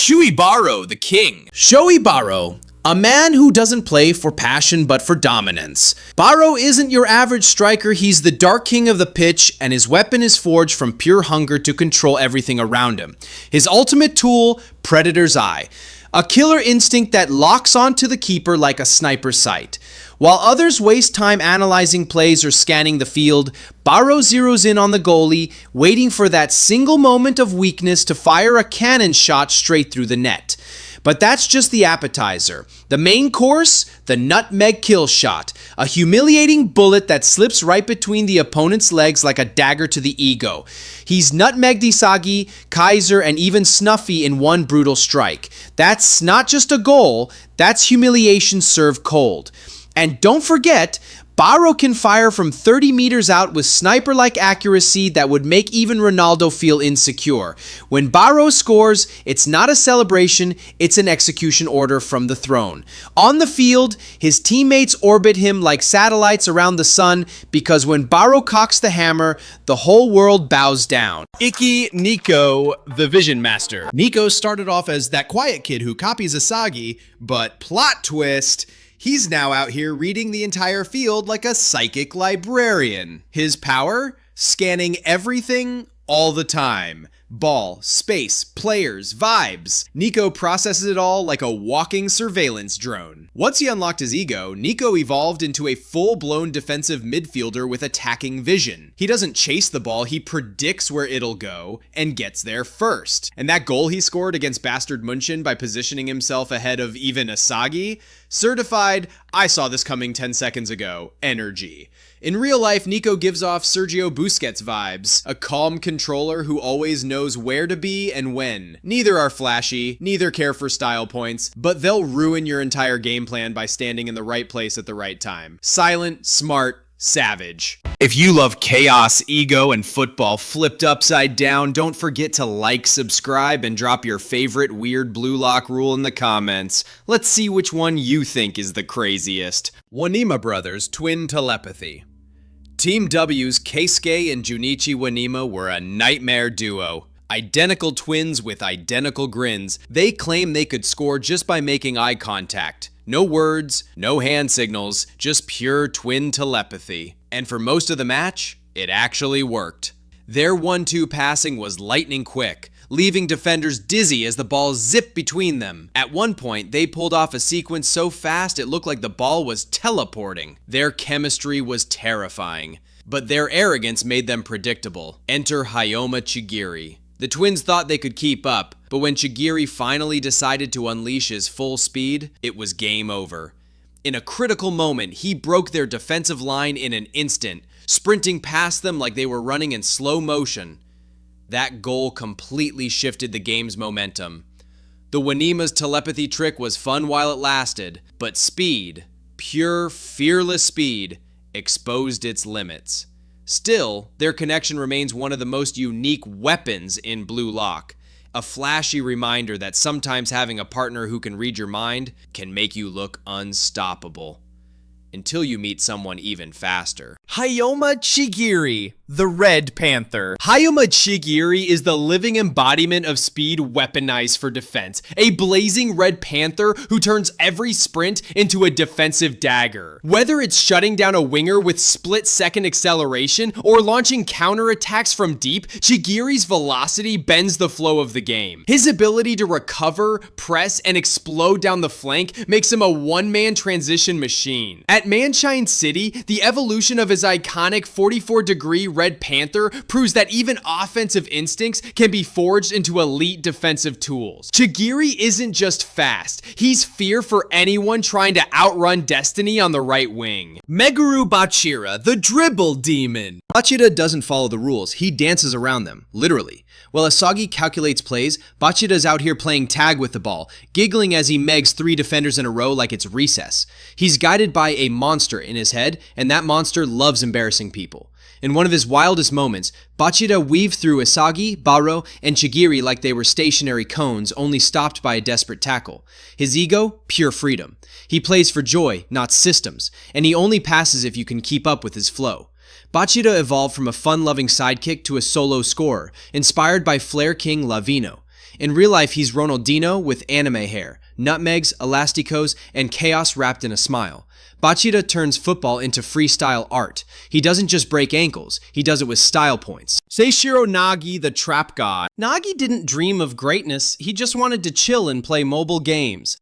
Shoei Barou, the king. Shoei Barou, a man who doesn't play for passion but for dominance. Barou isn't your average striker, he's the dark king of the pitch, and his weapon is forged from pure hunger to control everything around him. His ultimate tool, Predator's Eye. A killer instinct that locks onto the keeper like a sniper's sight. While others waste time analyzing plays or scanning the field, Barou zeroes in on the goalie, waiting for that single moment of weakness to fire a cannon shot straight through the net. But that's just the appetizer. The main course, the nutmeg kill shot, a humiliating bullet that slips right between the opponent's legs like a dagger to the ego. He's nutmegged Isagi, Kaiser, and even Snuffy in one brutal strike. That's not just a goal, that's humiliation served cold. And don't forget, Barou can fire from 30 meters out with sniper-like accuracy that would make even Ronaldo feel insecure. When Barou scores, it's not a celebration, it's an execution order from the throne. On the field, his teammates orbit him like satellites around the sun because when Barou cocks the hammer, the whole world bows down. Iki Nico, the Vision Master. Nico started off as that quiet kid who copies Asagi, but plot twist, he's now out here reading the entire field like a psychic librarian. His power? Scanning everything all the time. Ball, space, players, vibes. Nico processes it all like a walking surveillance drone. Once he unlocked his ego, Nico evolved into a full-blown defensive midfielder with attacking vision. He doesn't chase the ball, he predicts where it'll go and gets there first. And that goal he scored against Bastard München by positioning himself ahead of even Asagi? Certified, I saw this coming 10 seconds ago, energy. In real life, Nico gives off Sergio Busquets vibes, a calm controller who always knows where to be and when. Neither are flashy, neither care for style points, but they'll ruin your entire game plan by standing in the right place at the right time. Silent, smart, savage. If you love chaos, ego, and football flipped upside down, don't forget to like, subscribe, and drop your favorite weird blue lock rule in the comments. Let's see which one you think is the craziest. Wanima Brothers Twin Telepathy. Team W's Keisuke and Junichi Wanima were a nightmare duo. Identical twins with identical grins. They claim they could score just by making eye contact. No words, no hand signals, just pure twin telepathy. And for most of the match, it actually worked. Their 1-2 passing was lightning quick, leaving defenders dizzy as the ball zipped between them. At one point, they pulled off a sequence so fast it looked like the ball was teleporting. Their chemistry was terrifying, but their arrogance made them predictable. Enter Hayoma Chigiri. The twins thought they could keep up, but when Chigiri finally decided to unleash his full speed, it was game over. In a critical moment, he broke their defensive line in an instant, sprinting past them like they were running in slow motion. That goal completely shifted the game's momentum. The Wanima's telepathy trick was fun while it lasted, but speed, pure, fearless speed, exposed its limits. Still, their connection remains one of the most unique weapons in Blue Lock. A flashy reminder that sometimes having a partner who can read your mind can make you look unstoppable. Until you meet someone even faster. Hayoma Chigiri, the Red Panther. Hayoma Chigiri is the living embodiment of speed weaponized for defense. A blazing red panther who turns every sprint into a defensive dagger. Whether it's shutting down a winger with split-second acceleration or launching counterattacks from deep, Chigiri's velocity bends the flow of the game. His ability to recover, press, and explode down the flank makes him a one-man transition machine. At Manshine City, the evolution of his iconic 44-degree Red Panther proves that even offensive instincts can be forged into elite defensive tools. Chigiri isn't just fast, he's fear for anyone trying to outrun destiny on the right wing. Meguru Bachira, the Dribble Demon. Bachira doesn't follow the rules, he dances around them, literally. While Asagi calculates plays, Bachira's out here playing tag with the ball, giggling as he megs 3 defenders in a row like it's recess. He's guided by a monster in his head, and that monster loves embarrassing people. In one of his wildest moments, Bachira weaved through Asagi, Barou, and Chigiri like they were stationary cones, only stopped by a desperate tackle. His ego? Pure freedom. He plays for joy, not systems, and he only passes if you can keep up with his flow. Bachira evolved from a fun-loving sidekick to a solo scorer, inspired by Flare King Lavino. In real life, he's Ronaldinho with anime hair, nutmegs, elasticos, and chaos wrapped in a smile. Bachira turns football into freestyle art. He doesn't just break ankles, he does it with style points. Seishiro Nagi, the trap god. Nagi didn't dream of greatness, he just wanted to chill and play mobile games.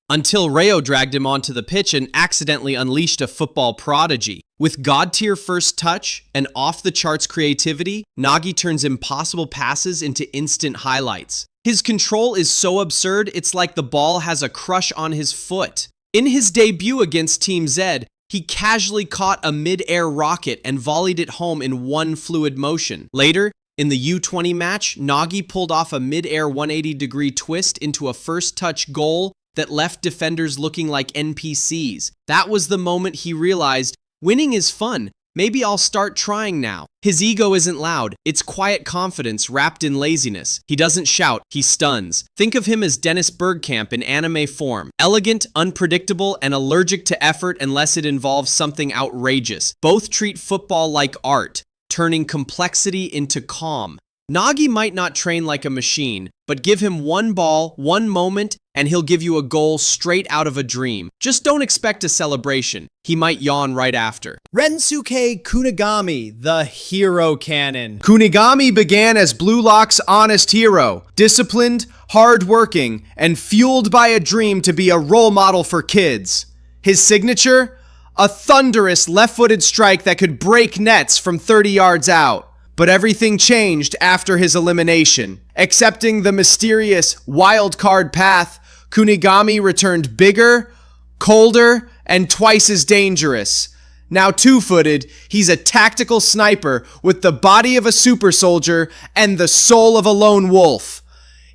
Until Reo dragged him onto the pitch and accidentally unleashed a football prodigy. With god-tier first touch and off-the-charts creativity, Nagi turns impossible passes into instant highlights. His control is so absurd, it's like the ball has a crush on his foot. In his debut against Team Z, he casually caught a mid-air rocket and volleyed it home in one fluid motion. Later, in the U20 match, Nagi pulled off a mid-air 180-degree twist into a first-touch goal that left defenders looking like NPCs. That was the moment he realized, winning is fun. Maybe I'll start trying now. His ego isn't loud. It's quiet confidence wrapped in laziness. He doesn't shout, he stuns. Think of him as Dennis Bergkamp in anime form. Elegant, unpredictable, and allergic to effort unless it involves something outrageous. Both treat football like art, turning complexity into calm. Nagi might not train like a machine, but give him one ball, one moment, and he'll give you a goal straight out of a dream. Just don't expect a celebration. He might yawn right after. Rensuke Kunigami, the hero cannon. Kunigami began as Blue Lock's honest hero, disciplined, hard-working, and fueled by a dream to be a role model for kids. His signature? A thunderous left-footed strike that could break nets from 30 yards out. But everything changed after his elimination. Accepting the mysterious wild card path, Kunigami returned bigger, colder, and twice as dangerous. Now two-footed, he's a tactical sniper with the body of a super soldier and the soul of a lone wolf.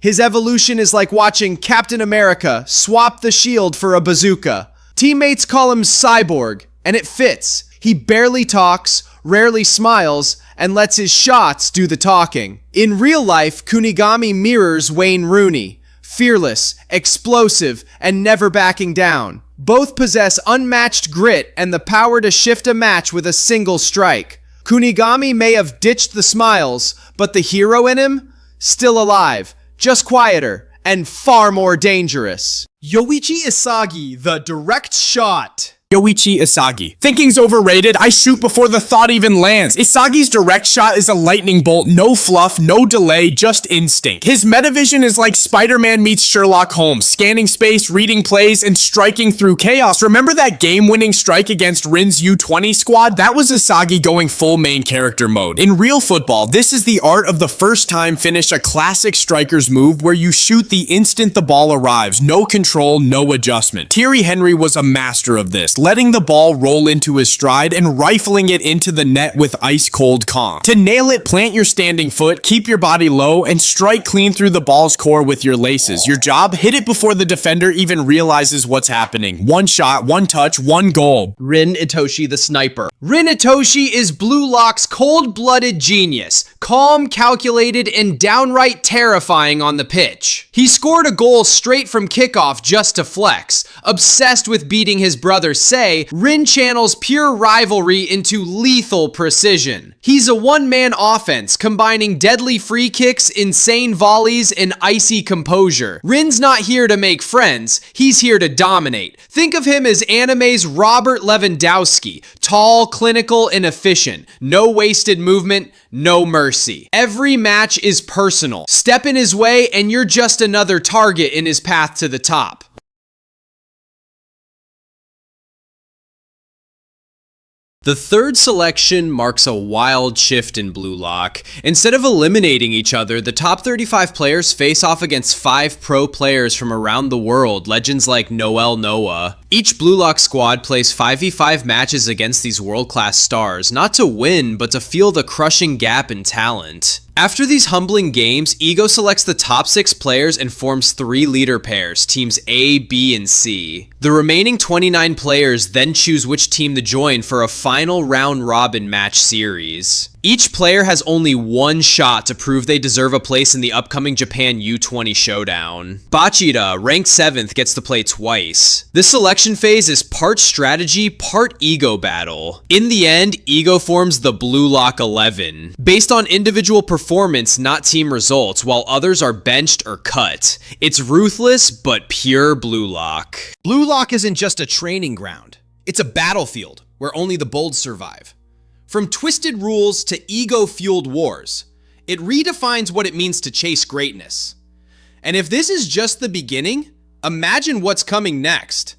His evolution is like watching Captain America swap the shield for a bazooka. Teammates call him Cyborg, and it fits. He barely talks, rarely smiles, and lets his shots do the talking. In real life, Kunigami mirrors Wayne Rooney. Fearless, explosive, and never backing down. Both possess unmatched grit and the power to shift a match with a single strike. Kunigami may have ditched the smiles, but the hero in him? Still alive, just quieter, and far more dangerous. Yoichi Isagi, the direct shot. Yoichi Isagi. Thinking's overrated, I shoot before the thought even lands. Isagi's direct shot is a lightning bolt, no fluff, no delay, just instinct. His metavision is like Spider-Man meets Sherlock Holmes, scanning space, reading plays, and striking through chaos. Remember that game-winning strike against Rin's U20 squad? That was Isagi going full main character mode. In real football, this is the art of the first time finish, a classic striker's move where you shoot the instant the ball arrives, no control, no adjustment. Thierry Henry was a master of this, letting the ball roll into his stride and rifling it into the net with ice-cold calm. To nail it, plant your standing foot, keep your body low, and strike clean through the ball's core with your laces. Your job? Hit it before the defender even realizes what's happening. One shot, one touch, one goal. Rin Itoshi the sniper. Rin Itoshi is Blue Lock's cold-blooded genius. Calm, calculated, and downright terrifying on the pitch. He scored a goal straight from kickoff just to flex. Obsessed with beating his brother Sei, Rin channels pure rivalry into lethal precision. He's a one-man offense, combining deadly free kicks, insane volleys, and icy composure. Rin's not here to make friends, he's here to dominate. Think of him as anime's Robert Lewandowski, tall, clinical, and efficient. No wasted movement, no mercy. Every match is personal. Step in his way and you're just another target in his path to the top. The third selection marks a wild shift in Blue Lock. Instead of eliminating each other, the top 35 players face off against 5 pro players from around the world, legends like Noel Noah. Each Blue Lock squad plays 5v5 matches against these world-class stars, not to win, but to feel the crushing gap in talent. After these humbling games, Ego selects the top 6 players and forms 3 leader pairs, teams A, B, and C. The The remaining 29 players then choose which team to join for a final round-robin match series. Each player has only one shot to prove they deserve a place in the upcoming Japan U20 showdown. Bachira, ranked 7th, gets to play twice. This selection phase is part strategy, part ego battle. In the end, ego forms the Blue Lock 11, based on individual performance, not team results, while others are benched or cut. It's ruthless, but pure Blue Lock. Blue Lock isn't just a training ground. It's a battlefield where only the bold survive. From twisted rules to ego-fueled wars, it redefines what it means to chase greatness. And if this is just the beginning, imagine what's coming next.